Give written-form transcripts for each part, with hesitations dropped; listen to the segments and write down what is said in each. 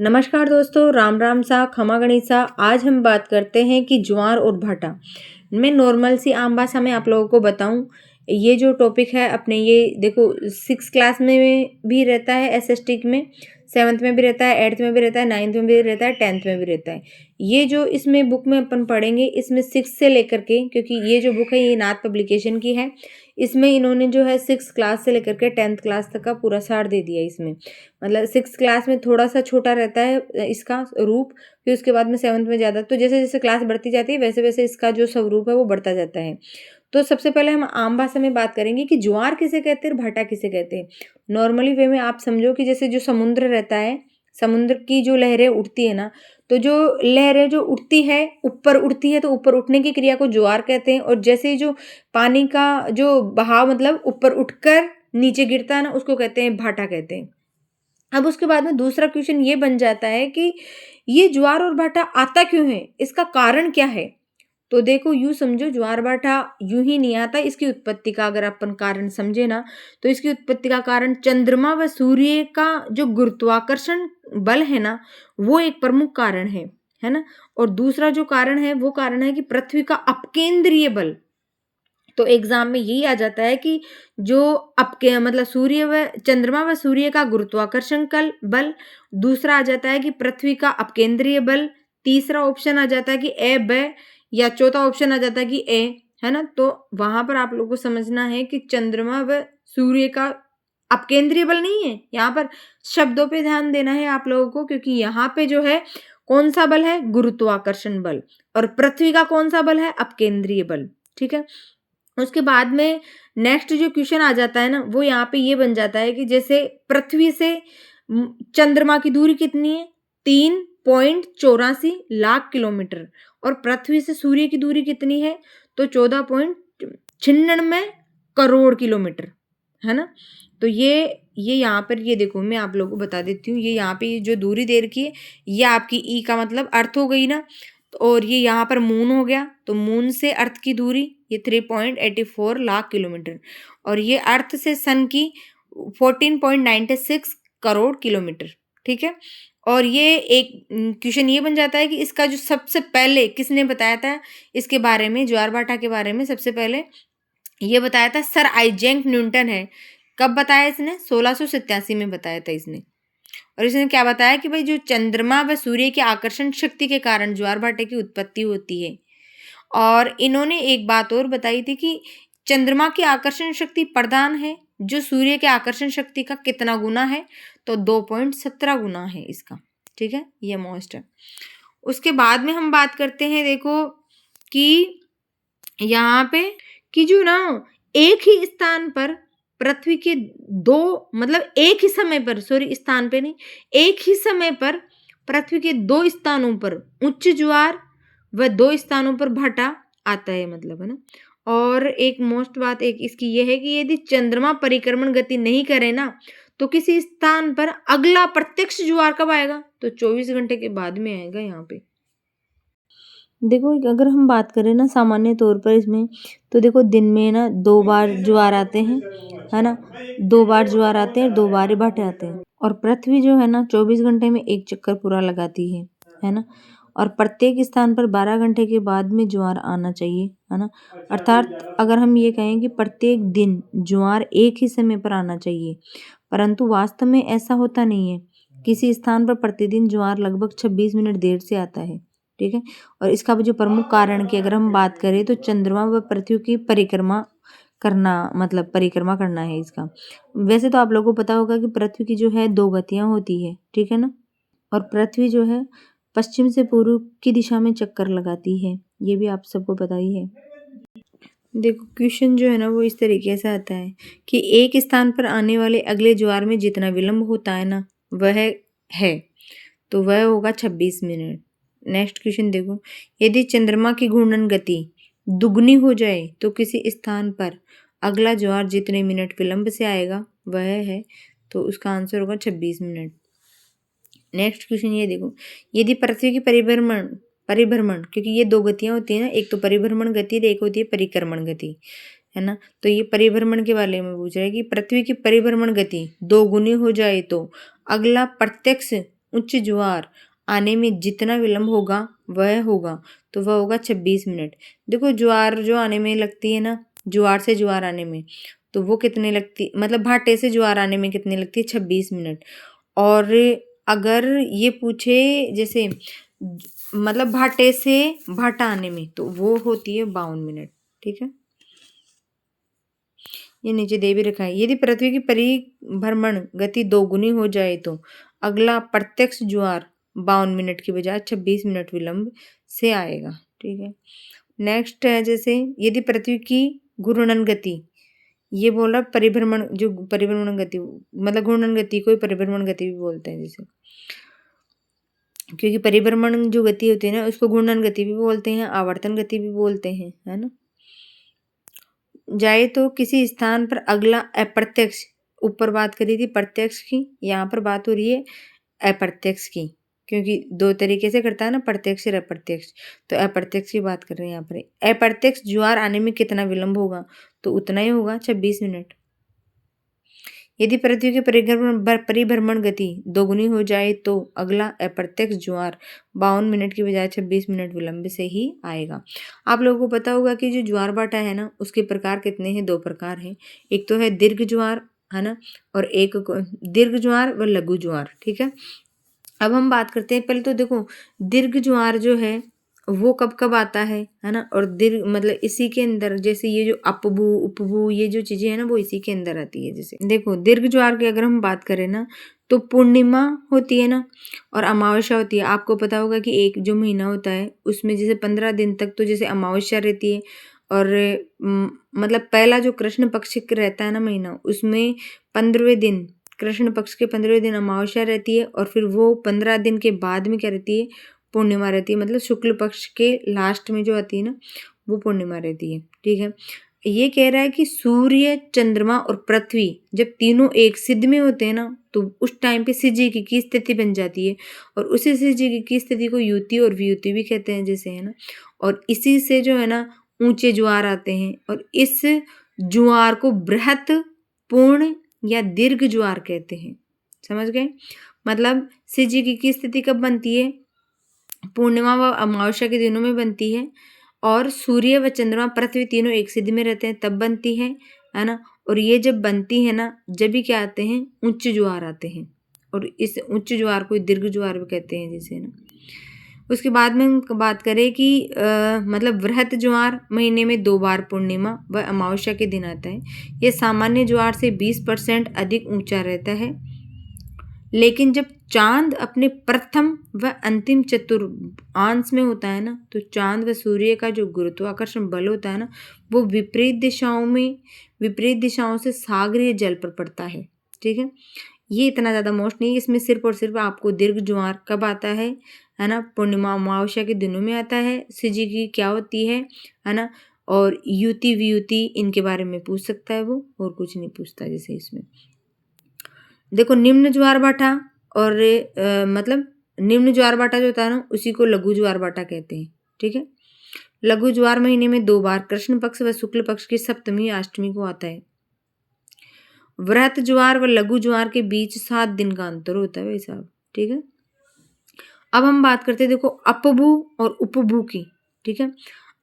नमस्कार दोस्तों, राम राम सा, खमा गणिसा। आज हम बात करते हैं कि ज्वार और भाटा। मैं नॉर्मल सी आम भाषा में आप लोगों को बताऊं, ये जो टॉपिक है अपने, ये देखो 6 क्लास में भी रहता है, एसएसटी में 7th में भी रहता है, 8th में भी रहता है, 9th में भी रहता है, 10th में भी रहता है। ये जो इसमें बुक में अपन पढ़ेंगे, इसमें 6 से लेकर के, क्योंकि ये जो बुक है ये नाथ पब्लिकेशन की है, इसमें इन्होंने जो है 6 क्लास से लेकर के 10th क्लास तक का पूरा सार दे दिया इसमें। मतलब 6 क्लास में थोड़ा सा छोटा रहता है इसका रूप, फिर उसके बाद में 7th में ज़्यादा, तो जैसे जैसे क्लास बढ़ती जाती है वैसे वैसे इसका जो स्वरूप है वो बढ़ता जाता है। तो सबसे पहले हम आम भाषा में बात करेंगे कि ज्वार किसे कहते हैं और भाटा किसे कहते हैं। नॉर्मली वे में आप समझो कि जैसे जो समुद्र रहता है, समुद्र की जो लहरें उठती है ना, तो जो लहरें जो उठती है, ऊपर उठती है, तो ऊपर उठने की क्रिया को ज्वार कहते हैं। और जैसे जो पानी का जो बहाव मतलब ऊपर उठकर नीचे गिरता है ना, उसको कहते हैं भाटा कहते हैं। अब उसके बाद में दूसरा क्वेश्चन ये बन जाता है कि ये ज्वार और भाटा आता क्यों है, इसका कारण क्या है। तो देखो यूं समझो, ज्वार भाटा यूं ही नहीं आता, इसकी उत्पत्ति का अगर अपन कारण समझे ना, तो इसकी उत्पत्ति का कारण चंद्रमा व सूर्य का जो गुरुत्वाकर्षण बल है ना, वो एक प्रमुख कारण है ना। और दूसरा जो कारण है वो कारण है कि पृथ्वी का अपकेंद्रीय बल। तो एग्जाम में यही आ जाता है कि जो अपके मतलब सूर्य व चंद्रमा व सूर्य का गुरुत्वाकर्षण कल बल, दूसरा आ जाता है कि पृथ्वी का अपकेंद्रीय बल, तीसरा ऑप्शन आ जाता है कि ए ब, या चौथा ऑप्शन आ जाता है कि ए, है ना। तो वहां पर आप लोगों को समझना है कि चंद्रमा व सूर्य का अपकेंद्रीय बल नहीं है, यहाँ पर शब्दों पे ध्यान देना है आप लोगों को, क्योंकि यहाँ पे जो है कौन सा बल है, गुरुत्वाकर्षण बल, और पृथ्वी का कौन सा बल है, अपकेंद्रीय बल। ठीक है। उसके बाद में नेक्स्ट जो क्वेश्चन आ जाता है ना, वो यहाँ पे ये बन जाता है कि जैसे पृथ्वी से चंद्रमा की दूरी कितनी है, 3.84 लाख किलोमीटर, और पृथ्वी से सूर्य की दूरी कितनी है, तो 14.96 करोड़ किलोमीटर, है ना। तो ये यहाँ पर ये देखो, मैं आप लोगों को बता देती हूँ, ये यहाँ पे जो दूरी दे रखी है, ये आपकी ई का मतलब अर्थ हो गई ना, और ये यहाँ पर मून हो गया, तो मून से अर्थ की दूरी ये 3.84 लाख किलोमीटर, और ये अर्थ से सन की 14.96 करोड़ किलोमीटर। ठीक है। और ये एक क्वेश्चन ये बन जाता है कि इसका जो सबसे पहले किसने बताया था इसके बारे में, ज्वार भाटा के बारे में सबसे पहले ये बताया था सर आइजैक न्यूटन है। कब बताया इसने, 1687 में बताया था इसने। और इसने क्या बताया कि भाई जो चंद्रमा व सूर्य के आकर्षण शक्ति के कारण ज्वार भाटे की उत्पत्ति होती है। और इन्होंने एक बात और बताई थी कि चंद्रमा की आकर्षण शक्ति प्रधान है, जो सूर्य के आकर्षण शक्ति का कितना गुना है, तो 2.17 गुना है इसका। ठीक है, ये मोस्ट है। उसके बाद में हम बात करते हैं, देखो कि यहाँ पे कि जो ना एक ही स्थान पर पृथ्वी के दो मतलब एक ही समय पर, सॉरी स्थान पे नहीं, एक ही समय पर पृथ्वी के 2 स्थानों पर उच्च ज्वार व 2 स्थानों पर भाटा आता है, मतलब, है ना। और एक मोस्ट बात एक इसकी यह है कि यदि चंद्रमा परिक्रमण गति नहीं करे ना, तो किसी स्थान पर अगला प्रत्यक्ष ज्वार कब आएगा, तो 24 घंटे के बाद में आएगा यहाँ पे। देखो अगर हम बात करें ना सामान्य तौर पर इसमें, तो देखो दिन में ना 2 बार ज्वार आते हैं, है ना, 2 बार ज्वार आते हैं, 2 बार ही भाटे आते हैं। और पृथ्वी जो है ना 24 घंटे में एक चक्कर पूरा लगाती है ना। और प्रत्येक स्थान पर 12 घंटे के बाद में ज्वार आना चाहिए, है ना। अर्थात अगर हम ये कहें कि प्रत्येक दिन ज्वार एक ही समय पर आना चाहिए, परंतु वास्तव में ऐसा होता नहीं है। किसी स्थान पर प्रतिदिन ज्वार लगभग 26 मिनट देर से आता है। ठीक है। और इसका जो प्रमुख कारण की अगर हम बात करें, तो चंद्रमा व पृथ्वी की परिक्रमा करना, मतलब परिक्रमा करना है इसका। वैसे तो आप लोगों को पता होगा कि पृथ्वी की जो है 2 गतियां होती है, ठीक है ना। और पृथ्वी जो है पश्चिम से पूर्व की दिशा में चक्कर लगाती है, ये भी आप सबको पता ही है। देखो क्वेश्चन जो है ना वो इस तरीके से आता है कि एक स्थान पर आने वाले अगले ज्वार में जितना विलंब होता है ना, वह है, तो वह होगा 26 मिनट। नेक्स्ट क्वेश्चन देखो, यदि चंद्रमा की घूर्णन गति दुगनी हो जाए तो किसी स्थान पर अगला ज्वार जितने मिनट विलंब से आएगा वह है, तो उसका आंसर होगा 26 मिनट। नेक्स्ट क्वेश्चन ये देखो, यदि पृथ्वी की परिभ्रमण क्योंकि ये 2 गतियां होती है ना, एक तो परिभ्रमण गति और एक होती है परिक्रमण गति, है ना। तो ये परिभ्रमण के बारे में पूछ रहा है कि पृथ्वी की परिभ्रमण गति 2 गुनी हो जाए तो अगला प्रत्यक्ष उच्च ज्वार आने में जितना विलंब होगा वह होगा, तो वह होगा 26 मिनट। देखो ज्वार जो आने में लगती है ना, ज्वार से ज्वार आने में, तो वो कितने लगती, मतलब भाटे से ज्वार आने में कितनी लगती है, 26 मिनट। और अगर ये पूछे जैसे मतलब भाटे से भाटा आने में, तो वो होती है 52 मिनट। ठीक है, ये नीचे दे भी रखा है। यदि पृथ्वी की परिभ्रमण गति दोगुनी हो जाए तो अगला प्रत्यक्ष ज्वार 52 मिनट की बजाय 26 मिनट विलंब से आएगा। ठीक है, नेक्स्ट है जैसे यदि पृथ्वी की घूर्णन गति, ये बोल रहा परिभ्रमण, जो परिभ्रमण गति मतलब घूर्णन गति को परिभ्रमण गति भी बोलते हैं जैसे, क्योंकि परिभ्रमण जो गति होती है ना उसको घूर्णन गति भी बोलते हैं, आवर्तन गति भी बोलते हैं, है ना। जाए तो किसी स्थान पर अगला अप्रत्यक्ष, ऊपर बात करी थी प्रत्यक्ष की, यहाँ पर बात हो रही है अप्रत्यक्ष की, क्योंकि दो तरीके से करता है ना, प्रत्यक्ष और अप्रत्यक्ष, तो अप्रत्यक्ष की बात कर रहे हैं यहाँ पर। अप्रत्यक्ष ज्वार आने में कितना विलंब होगा, तो उतना ही होगा 26 मिनट। यदि पृथ्वी की परिभ्रमण गति दोगुनी हो जाए तो अगला अप्रत्यक्ष ज्वार 52 मिनट की बजाय 26 मिनट विलंब से ही आएगा। आप लोगों को पता होगा कि जो ज्वार भाटा है ना उसके प्रकार कितने हैं, 2 प्रकार हैं। एक तो है दीर्घ ज्वार, है ना, और एक दीर्घ ज्वार व लघु ज्वार। ठीक है, अब हम बात करते हैं, पहले तो देखो दीर्घ ज्वार जो है वो कब कब आता है ना, और दीर्घ मतलब इसी के अंदर जैसे ये जो अपभू उपभू ये जो चीजें है ना वो इसी के अंदर आती है। जैसे देखो दीर्घ ज्वार की अगर हम बात करें ना तो पूर्णिमा होती है ना और अमावस्या होती है। आपको पता होगा कि एक जो महीना होता है उसमें जैसे 15 दिन तक तो जैसे अमावस्या रहती है, और मतलब पहला जो कृष्ण पक्ष रहता है ना महीना, उसमें 15वें दिन, कृष्ण पक्ष के 15वें दिन अमावस्या रहती है, और फिर वो 15 दिन के बाद में क्या रहती है, पूर्णिमा रहती है। मतलब शुक्ल पक्ष के लास्ट में जो आती है ना वो पूर्णिमा रहती है। ठीक है, ये कह रहा है कि सूर्य, चंद्रमा और पृथ्वी जब तीनों एक सिद्ध में होते हैं ना तो उस टाइम पे सिज्जिकी की स्थिति बन जाती है, और उसी सिज्जिकी की स्थिति को युति और वियुति भी कहते हैं जैसे, है ना। और इसी से जो है ना ऊंचे ज्वार आते हैं, और इस ज्वार को बृहत, पूर्ण या दीर्घ ज्वार कहते हैं। समझ गए, मतलब सिज्जिकी की स्थिति कब बनती है, पूर्णिमा व अमावस्या के दिनों में बनती है, और सूर्य व चंद्रमा पृथ्वी तीनों एक सिद्ध में रहते हैं तब बनती है ना। और ये जब बनती है ना जब भी क्या आते हैं, उच्च ज्वार आते हैं, और इस उच्च ज्वार को दीर्घ ज्वार भी कहते हैं जैसे ना। उसके बाद में हम बात करें कि मतलब वृहत ज्वार महीने में 2 बार पूर्णिमा व अमावस्या के दिन आता है। यह सामान्य ज्वार से 20% अधिक ऊंचा रहता है, लेकिन जब चांद अपने प्रथम व अंतिम चतुर्थांश में होता है ना तो चांद व सूर्य का जो गुरुत्वाकर्षण बल होता है ना वो विपरीत दिशाओं से सागरीय जल पर पड़ता है। ठीक है, ये इतना ज़्यादा मोस्ट नहीं, इसमें सिर्फ और सिर्फ आपको दीर्घ ज्वार कब आता है ना, पूर्णिमा अमावस्या के दिनों में आता है। सिज्जिकी क्या होती है ना, और युति वियुति इनके बारे में पूछ सकता है वो, और कुछ नहीं पूछता। जैसे इसमें देखो निम्न ज्वार भाटा और मतलब निम्न ज्वार भाटा जो होता है ना उसी को लघु ज्वार भाटा कहते हैं। ठीक है, लघु ज्वार महीने में 2 बार कृष्ण पक्ष व शुक्ल पक्ष की सप्तमी अष्टमी को आता है। वृहत ज्वार व लघु ज्वार के बीच 7 दिन का अंतर होता है भाई साहब। ठीक है, अब हम बात करते हैं देखो अपभू और उपभू की। ठीक है,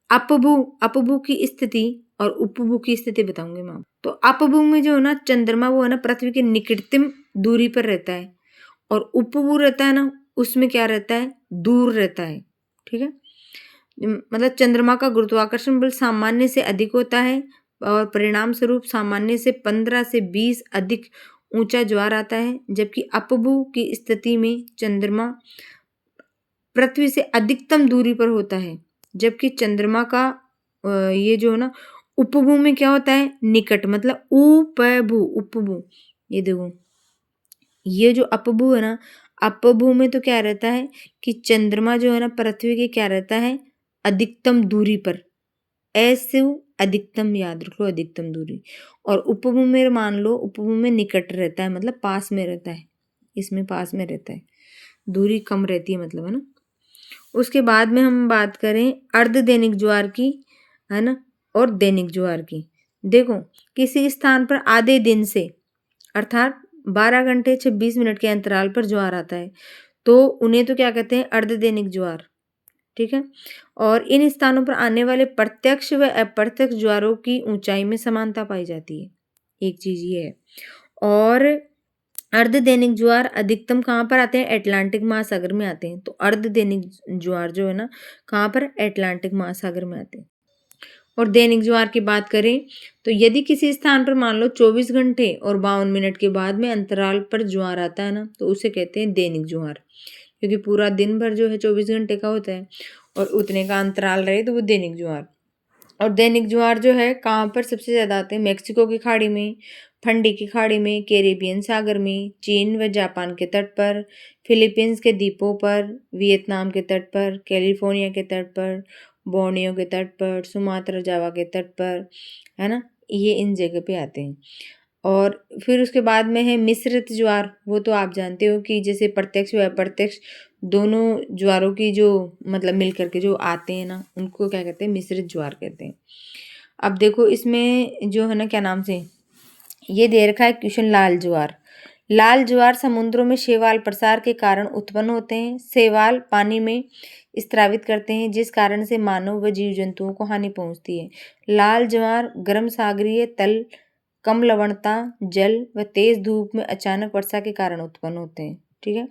अपभू की स्थिति और उपभू की स्थिति बताऊंगी मैं। तो अपभू में जो है ना चंद्रमा वो है ना पृथ्वी के निकटतम दूरी पर रहता है, और उपभू रहता है ना उसमें क्या रहता है, दूर रहता है। ठीक है, मतलब चंद्रमा का गुरुत्वाकर्षण बल सामान्य से अधिक होता है, और परिणाम स्वरूप सामान्य से 15 से 20 अधिक ऊंचा ज्वार आता है, जबकि अपभू की स्थिति में चंद्रमा पृथ्वी से अधिकतम दूरी पर होता है, जबकि चंद्रमा का ये जो है ना उपभू में क्या होता है, निकट, मतलब उपभू उपभू। ये देखो ये जो अपभू है ना, अपभू में तो क्या रहता है कि चंद्रमा जो है ना पृथ्वी के क्या रहता है, अधिकतम दूरी पर। ऐसे अधिकतम याद रख लो, अधिकतम दूरी। और उपभू में मान लो उपभू में निकट रहता है, मतलब पास में रहता है, इसमें पास में रहता है, दूरी कम रहती है मतलब, है ना। उसके बाद में हम बात करें अर्ध दैनिक ज्वार की, है ना, और दैनिक ज्वार की। देखो किसी स्थान पर आधे दिन से अर्थात 12 घंटे 26 मिनट के अंतराल पर ज्वार आता है, तो उन्हें तो क्या कहते हैं, अर्धदैनिक ज्वार। ठीक है। और इन स्थानों पर आने वाले प्रत्यक्ष व अप्रत्यक्ष ज्वारों की ऊंचाई में समानता पाई जाती है, एक चीज ये है। और अर्धदैनिक ज्वार अधिकतम कहाँ पर आते हैं, अटलांटिक महासागर में आते हैं। तो अर्धदैनिक ज्वार जो है ना, कहाँ पर, अटलांटिक महासागर में आते हैं। और दैनिक ज्वार की बात करें तो यदि किसी स्थान पर मान लो 24 घंटे और 52 मिनट के बाद में अंतराल पर ज्वार आता है ना, तो उसे कहते हैं दैनिक ज्वार, क्योंकि पूरा दिन भर जो है 24 घंटे का होता है और उतने का अंतराल रहे तो वो दैनिक ज्वार। और दैनिक ज्वार जो है कहाँ पर सबसे ज़्यादा आते हैं, मैक्सिको की खाड़ी में, फंडी की खाड़ी में, कैरेबियन सागर में, चीन व जापान के तट पर, फिलीपींस के द्वीपों पर, वियतनाम के तट पर, कैलिफोर्निया के तट पर, बोर्नियो के तट पर, सुमात्रा जावा के तट पर, है ना, ये इन जगह पे आते हैं। और फिर उसके बाद में है मिश्रित ज्वार। वो तो आप जानते हो कि जैसे प्रत्यक्ष व अप्रत्यक्ष दोनों ज्वारों की जो मतलब मिल करके जो आते हैं ना, उनको क्या कहते हैं, मिश्रित ज्वार कहते हैं। अब देखो इसमें जो है ना, क्या नाम से ये दे रखा है क्वेश्चन, लाल ज्वार। लाल ज्वार समुद्रों में शैवाल प्रसार के कारण उत्पन्न होते हैं। शैवाल पानी में स्रावित करते हैं, जिस कारण से मानव व जीव जंतुओं को हानि पहुंचती है। लाल ज्वार गर्म सागरीय तल, कम लवणता जल व तेज धूप में अचानक वर्षा के कारण उत्पन्न होते हैं। ठीक है।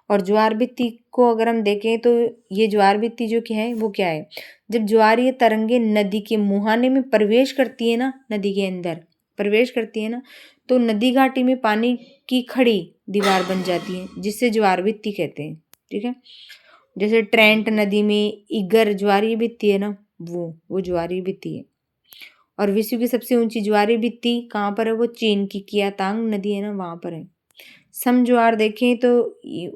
और ज्वार भित्ति को अगर हम देखें तो ये ज्वार भित्ति जो क्या है, वो क्या है, जब ज्वारीय तरंगे नदी के मुहाने में प्रवेश करती है ना, नदी के अंदर प्रवेश करती है ना, तो नदी घाटी में पानी की खड़ी दीवार बन जाती है, जिससे ज्वार भित्ति कहते हैं। ठीक है। जैसे ट्रेंट नदी में इगर ज्वारीय भित्ति है ना, वो ज्वारीय भित्ति है। और विश्व की सबसे ऊंची ज्वारीय भित्ति कहाँ पर है, वो चीन की कियातांग नदी है ना, वहां पर है। समज्वार देखें तो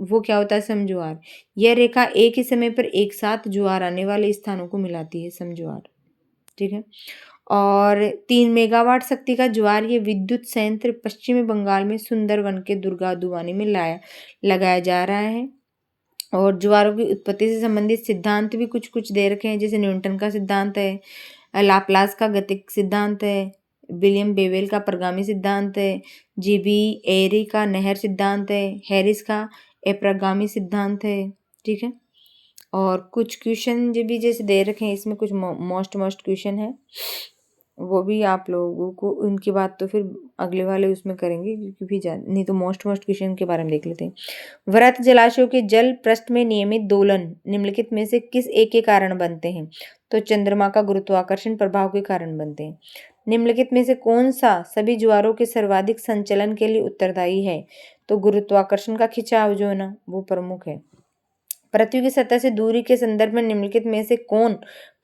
वो क्या होता है, समज्वार, यह रेखा एक ही समय पर एक साथ ज्वार आने वाले स्थानों को मिलाती है, समज्वार। ठीक है। और 3 मेगावाट शक्ति का ज्वार ये विद्युत संयंत्र पश्चिमी बंगाल में सुंदरवन के दुर्गादुवानी में लगाया जा रहा है। और ज्वारों की उत्पत्ति से संबंधित सिद्धांत भी कुछ कुछ दे रखे हैं, जैसे न्यूटन का सिद्धांत है, लाप्लास का गतिक सिद्धांत है, विलियम बेवेल का प्रगामी सिद्धांत है, जीबी एरी का नहर सिद्धांत है, हैरिस का अप्रगामी सिद्धांत है। ठीक है। और कुछ क्वेश्चन जो भी जैसे दे रखे हैं, इसमें कुछ मोस्ट क्वेश्चन है, वो भी आप लोगों को उनकी बात तो फिर अगले वाले उसमें करेंगे, क्योंकि भी नहीं तो मोस्ट क्वेश्चन के बारे में देख लेते हैं। वृत्त जलाशयों के जल पृष्ठ में नियमित दोलन निम्नलिखित में से किस एक के कारण बनते हैं, तो चंद्रमा का गुरुत्वाकर्षण प्रभाव के कारण बनते हैं। निम्नलिखित में से कौन सा सभी ज्वारों के सर्वाधिक संचलन के लिए उत्तरदायी है, तो गुरुत्वाकर्षण का खिंचाव जो है ना, वो प्रमुख है। पृथ्वी की सतह से दूरी के संदर्भ में निम्नलिखित में से कौन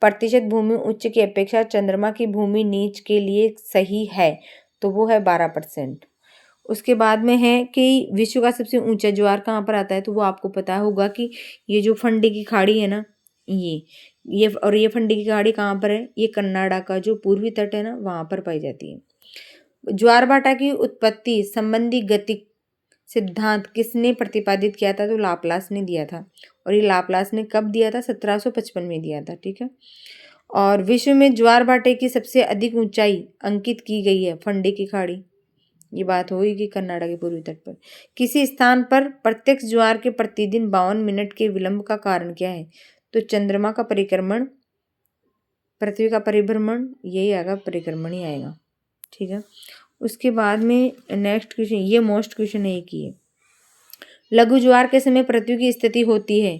प्रतिशत भूमि उच्च की अपेक्षा चंद्रमा की भूमि नीच के लिए सही है, तो वो है 12%। उसके बाद में है कि विश्व का सबसे ऊंचा ज्वार कहाँ पर आता है, तो वो आपको पता होगा कि ये जो फंडी की खाड़ी है ना, ये फंडी की खाड़ी कहाँ पर है, ये कन्नाडा का जो पूर्वी तट है ना, वहां पर पाई जाती है। ज्वारभाटा की उत्पत्ति संबंधी गतिक सिद्धांत किसने प्रतिपादित किया था, तो लाप्लास ने दिया था। और ये लाप्लास ने कब दिया था, 1755 में दिया था। ठीक है। और विश्व में ज्वारभाटे की सबसे अधिक ऊंचाई अंकित की गई है फंडी की खाड़ी, ये बात हुई कि कन्नाडा के पूर्वी तट पर। किसी स्थान पर प्रत्यक्ष ज्वार के प्रतिदिन 52 मिनट के विलंब का कारण क्या है, तो चंद्रमा का परिक्रमण, पृथ्वी का परिभ्रमण, यही आएगा, परिक्रमण ही आएगा। ठीक है। उसके बाद में नेक्स्ट क्वेश्चन, ये मोस्ट क्वेश्चन है, एक ही है। लघु ज्वार के समय पृथ्वी की स्थिति होती है,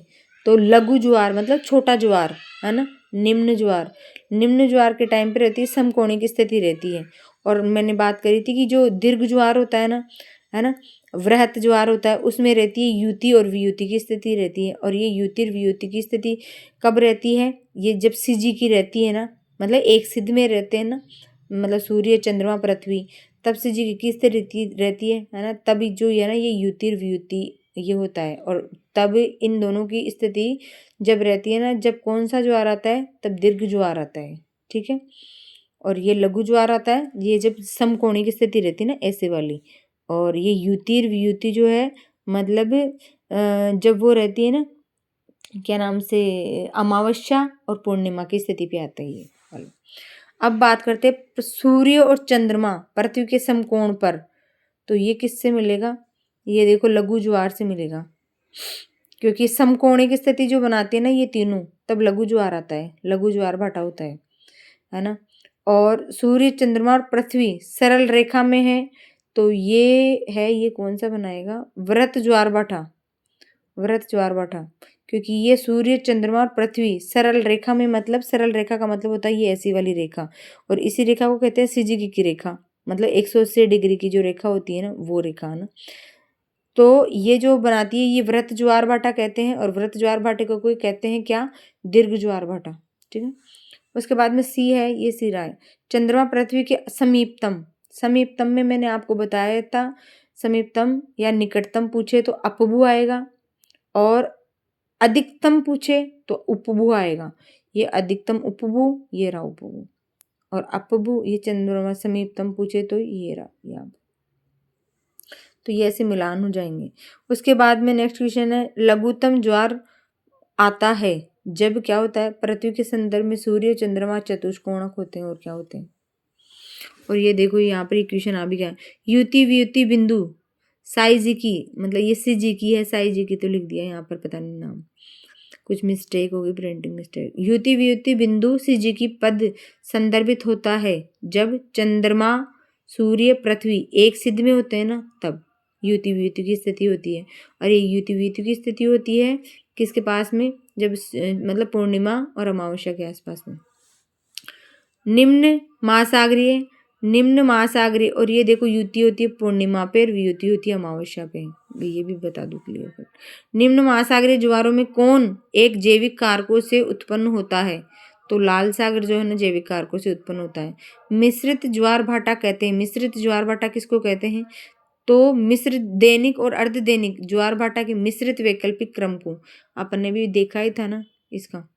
तो लघु ज्वार मतलब छोटा ज्वार है ना, निम्न ज्वार के टाइम पे रहती है, समकोणीय की स्थिति रहती है। और मैंने बात करी थी कि जो दीर्घ ज्वार होता है ना, वृहत ज्वार होता है, उसमें रहती है युति और वियुति की स्थिति रहती है। और ये युति और वियुति की स्थिति कब रहती है, ये जब सिजी की रहती है ना, मतलब एक सिद्ध में रहते हैं ना, मतलब सूर्य चंद्रमा पृथ्वी, तब सिजी की स्थिति रहती है ना, तभी जो है ना, ये युति और वियुति ये होता है। और तब इन दोनों की स्थिति जब रहती है ना, जब कौन सा ज्वार आता है, तब दीर्घ ज्वार आता है। ठीक है। और ये लघु ज्वार आता है, ये जब समकोणीय की स्थिति रहती है ना, ऐसे वाली। और ये युति और वियुति जो है, मतलब जब वो रहती है ना, क्या नाम से, अमावस्या और पूर्णिमा की स्थिति पे आता है ये वाला। अब बात करते हैं सूर्य और चंद्रमा पृथ्वी के समकोण पर, तो ये किससे मिलेगा, ये देखो लघु ज्वार से मिलेगा। क्योंकि समकोणिक स्थिति जो बनाती है ना ये तीनों, तब लघु ज्वार आता है, लघु ज्वार भाटा होता है ना। और सूर्य, चंद्रमा और पृथ्वी सरल रेखा में है, तो ये है, ये कौन सा बनाएगा, व्रत ज्वार भाटा, व्रत ज्वार भाटा। क्योंकि ये सूर्य, चंद्रमा और पृथ्वी सरल रेखा में, मतलब सरल रेखा का मतलब होता है ये ऐसी वाली रेखा, और इसी रेखा को कहते हैं सिजिकी की रेखा, मतलब 180 डिग्री की जो रेखा होती है ना वो रेखा है ना। तो ये जो बनाती है ये व्रत ज्वार भाटा कहते हैं, और व्रत ज्वार भाटे को कोई कहते हैं क्या, दीर्घ ज्वार भाटा, ठीक है। उसके बाद में सी है, ये सी रहा है चंद्रमा पृथ्वी के समीपतम, समीपतम में मैंने आपको बताया था, समीपतम या निकटतम पूछे तो अपभू आएगा, और अधिकतम पूछे तो उपभू आएगा। ये अधिकतम उपभू, ये रहा उपभू, और अपभू ये चंद्रमा समीपतम पूछे तो ये रहा यहाँ, तो ये ऐसे मिलान हो जाएंगे। उसके बाद में नेक्स्ट क्वेश्चन है, लघुत्तम ज्वार आता है जब क्या होता है, पृथ्वी के संदर्भ में सूर्य, चंद्रमा चतुष्कोणक होते हैं, और क्या होते हैं। और ये देखो यहाँ पर इक्वेशन आ भी गया, युति वियुति बिंदु साइजिकी, मतलब ये सिजिकी है, साइजिकी तो लिख दिया यहाँ पर, पता नहीं नाम, कुछ मिस्टेक होगी, प्रिंटिंग मिस्टेक। युति वियुति बिंदु सिजिकी पद संदर्भित होता है जब चंद्रमा, सूर्य, पृथ्वी एक सिद्ध में होते हैं ना, तब युति वियुति की स्थिति होती है। और ये युति वियुति की स्थिति होती है किसके पास में, जब मतलब पूर्णिमा और अमावस्या के आसपास में। निम्न महासागरीय, निम्न महासागरीय, और ये देखो युति होती है पूर्णिमा पे और वियुति होती है अमावस्या पे, ये भी बता दूं क्लियर कट। निम्न महासागरीय ज्वारों में कौन एक जैविक कारकों से उत्पन्न होता है, तो लाल सागर जो है ना जैविक कारकों से उत्पन्न होता है। मिश्रित ज्वार भाटा कहते हैं, मिश्रित ज्वार भाटा किसको कहते हैं, तो मिश्र दैनिक और अर्धदैनिक ज्वार भाटा के मिश्रित वैकल्पिक क्रम को अपन ने भी देखा ही था ना इसका।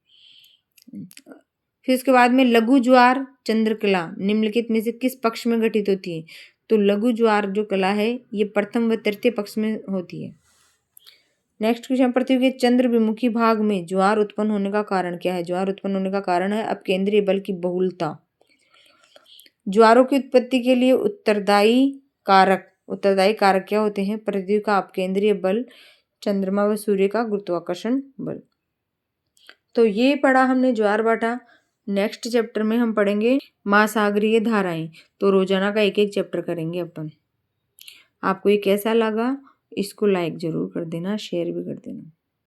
फिर उसके बाद में लघु ज्वार चंद्रकला निम्नलिखित में से किस पक्ष में घटित होती है, तो लघु ज्वार जो कला है ये प्रथम व तृतीय पक्ष में होती है। नेक्स्ट क्वेश्चन, पृथ्वी के चंद्र विमुखी भाग में ज्वार उत्पन्न होने का कारण क्या है, ज्वार उत्पन्न होने का कारण है अपकेंद्रीय बल की बहुलता। ज्वारों की उत्पत्ति के लिए उत्तरदायी कारक क्या होते हैं, पृथ्वी का अपकेंद्रीय बल, चंद्रमा व सूर्य का गुरुत्वाकर्षण बल। तो ये पढ़ा हमने ज्वार भाटा। नेक्स्ट चैप्टर में हम पढ़ेंगे महासागरीय धाराएं, तो रोजाना का एक एक चैप्टर करेंगे अपन। आपको ये कैसा लगा, इसको लाइक जरूर कर देना, शेयर भी कर देना।